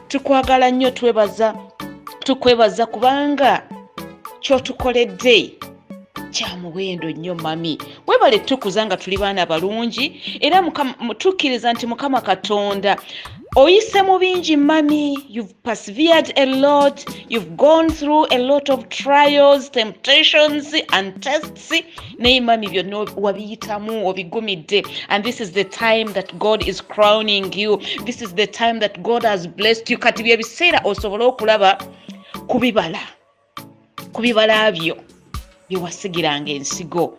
Tukwagala nnyo, tukwebaza kubanga kyotukoledde kya muwendo nnyo mami webale tukuza nga tuli baana balungi era tukkiriza nti Mukama Katonda oyise mu bingi mami. You've persevered a lot, you've gone through a lot of trials, temptations and tests naye mami byonna wabiyitamu obigumidde, and this is the time that God is crowning you. This is the time that God has blessed you. Kati bye biseera osobola okulaba kubibala byo byewasigiranga ensigo.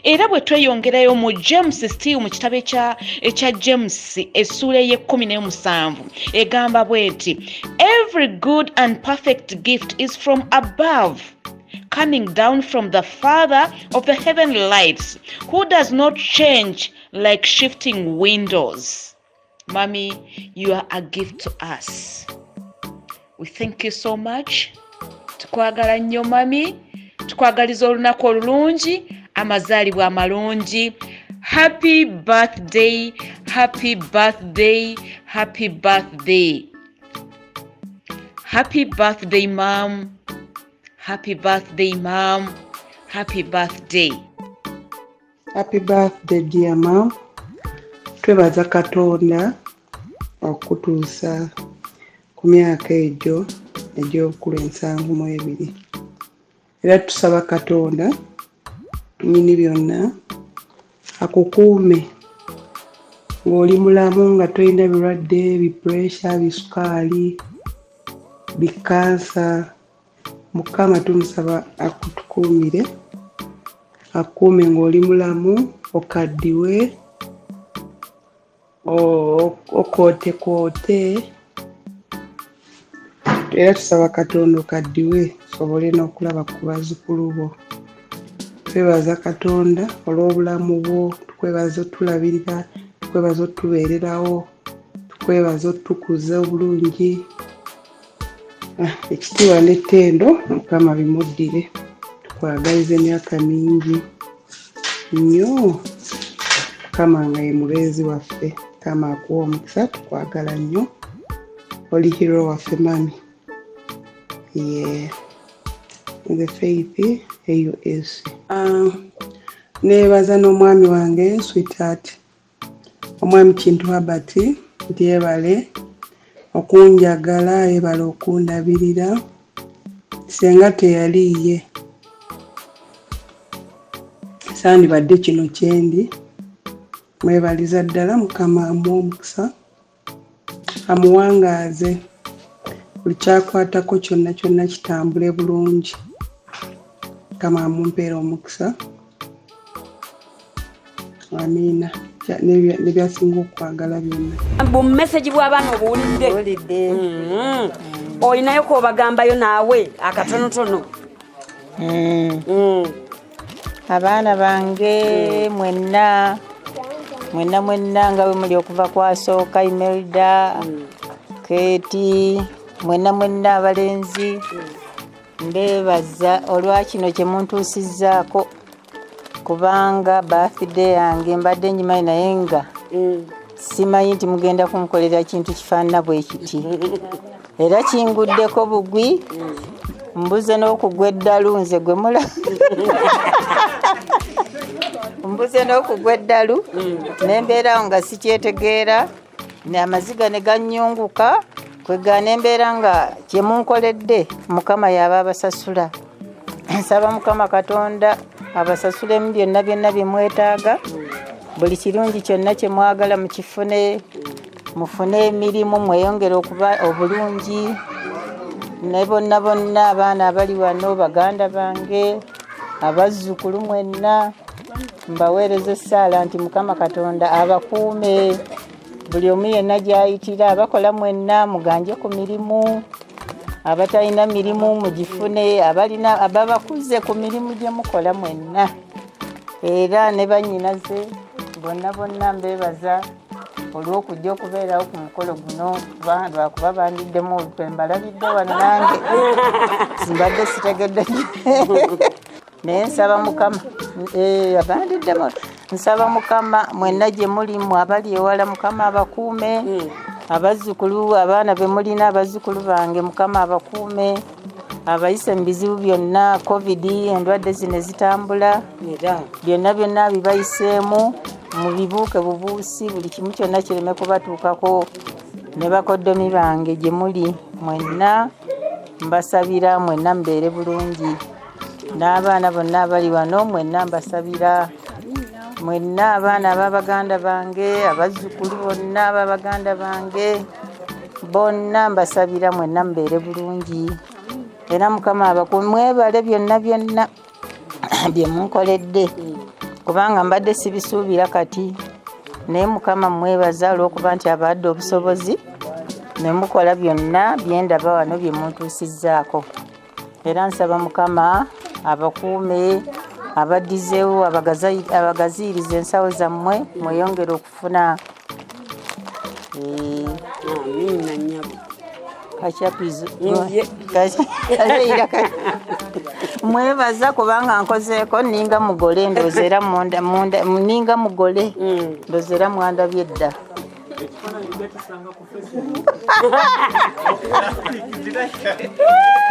Era bwe tweyongerayo mu James still mu kitabo ekya James essula ye-17 egamba bweti every good and perfect gift is from above, coming down from the Father of the heavenly lights, who does not change like shifting windows. Mommy, you are a gift to us. We thank you so much. Tukwagala nnyo mami, tukwagaliza olunaku olulungi, amazaalibwa amalungi. Happy birthday, happy birthday, happy birthday. Happy birthday mom, happy birthday mom, happy birthday. Happy birthday dear mom. Twebaza Katonda okutuusa ku myaka egyo egy'obukulu 72. Era tusaba Katonda nyini byonna akukuume ng'oli mulamu nga tolina birwadde bipuresha bisukaali bikansa. Mukama tumusaba akutukuumire akuume ng'oli mulamu okaddiwe okootekoote. Era tusaba Katonda okaddiwe sobole n'okulaba ku bazzukulu bo. Twebaza Katonda olw'obulamu bwo, tukwebaza otulabirira, tukwebaza otubeererawo, tukwebaza otukuza obulungi. Ekitiibwa n'ettendo Mukama bimuddire. Tukwagaliza emyaka mingi nnyo. Mukama nga ye mubeezi waffe. Mukama akuwa omukisa, tukwagala nnyo. Oli hero waffe mami. Yeah. In the faith AUS. Nebaza n'omwami wange sweetheart omwami Kintu Herbert nti yebale okunjagala, yebale okundabirira senga teyaliye sandibadde kino kyendi. Mwebaliza ddala Mukama amuwa omukisa amuwangaaze buli kyakwatako kyonna kyonna kitambule bulungi. Mukama amumpeera omukisa. Amiina. Nebyasinga okwagala byonna. Bu message bw'abaana obuwulidde. Olinayo k'obagambayo naawe akatonotono. Abaana bange mwenna nga bwe muli okuva kwasooka Imelda, Keti, mwenna abalenzi mbeebaza olwa kino kye muntuusizzaako kubanga birthday yange mbadde njimanyi naye nga simanyi nti mugenda kunkolera kintu kifaanana bwe kiti. Era kinguddeko bugwi mbuze n'okugwa eddalu nze gwe mulaba. Mbuze n'okugwa eddalu nembeerawo nga sikyetegeera amaziga ne gannyunguka kwega nembeera nga kye munkoledde Mukama yaba abasasula. Nsaba Mukama Katonda abasasule byonna bye mwetaaga, buli kirungi kyonna kye mwagala mukifune, mufune emirimu mweyongere okuba obulungi. Ne bonna abaana abali wano baganda bange abazzukulu mwenna mbaweereza essaala nti Mukama Katonda abakuume. Buli omu yenna gy'ayitira abakola mwenna muganje ku mirimu, abatalina mirimu mugifune, ababakuze ku mirimu gye mukola mwenna. Era ne bannyinaze bonna mbeebaza olw'okujja okubeerawo ku mukolo guno lwakuba bandiddemu olukwe mbalabidde wano nange mbadde sitegedde naye nsaba Mukama abandiddemu. Nsaba Mukama mwenna gye mulimu abali ewala Mukama abakuume, abazzukulu abaana be mulina abazzukulu bange Mukama abakuume, abayise mu bizibu byonna covid endwadde zino ezitambula byonna bibayiseemu mu bibuuke bubuusi buli kimu kyonna kireme kubatuukako ne bakoddomi bange gye muli mwenna mbasabira mwenna mbeere bulungi n'abaana bonna abali wano mwenna mbasabira mwenna abaana ab'abaganda bange abazzukulu bonna ab'abaganda bange bonna mbasabira mwenna mbeere bulungi era mukama abakumwebale byonna bye munkoledde kubanga mbadde sibisuubira kati naye mukama mwebaza olw'okuba nti abadde obusobozi ne mukola byonna byendaba wano bye muntuusizzaako era nsaba mukama abakuume abaddizeewo abagaziiriza ensawo zammwe mweyongere okufuna mwebaza kubanga nkozeeko ninga mugole ndozera ninga mugole ndozera mwandabye dda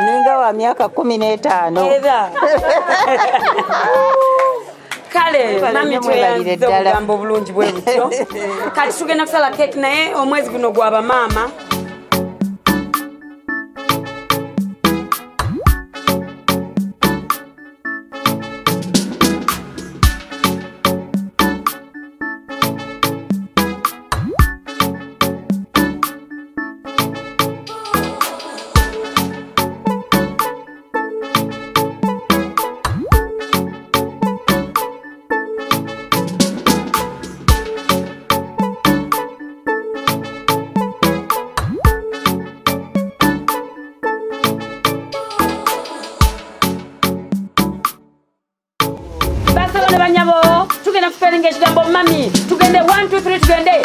ninga wa myaka 15 kale mami tweyanze obugambo bulungi bwe butyo kati tugenda kusala keki naye omwezi guno gwaba maama banyabo tugenda kupelinga ekigambo mami tugende 1 2 3 tugende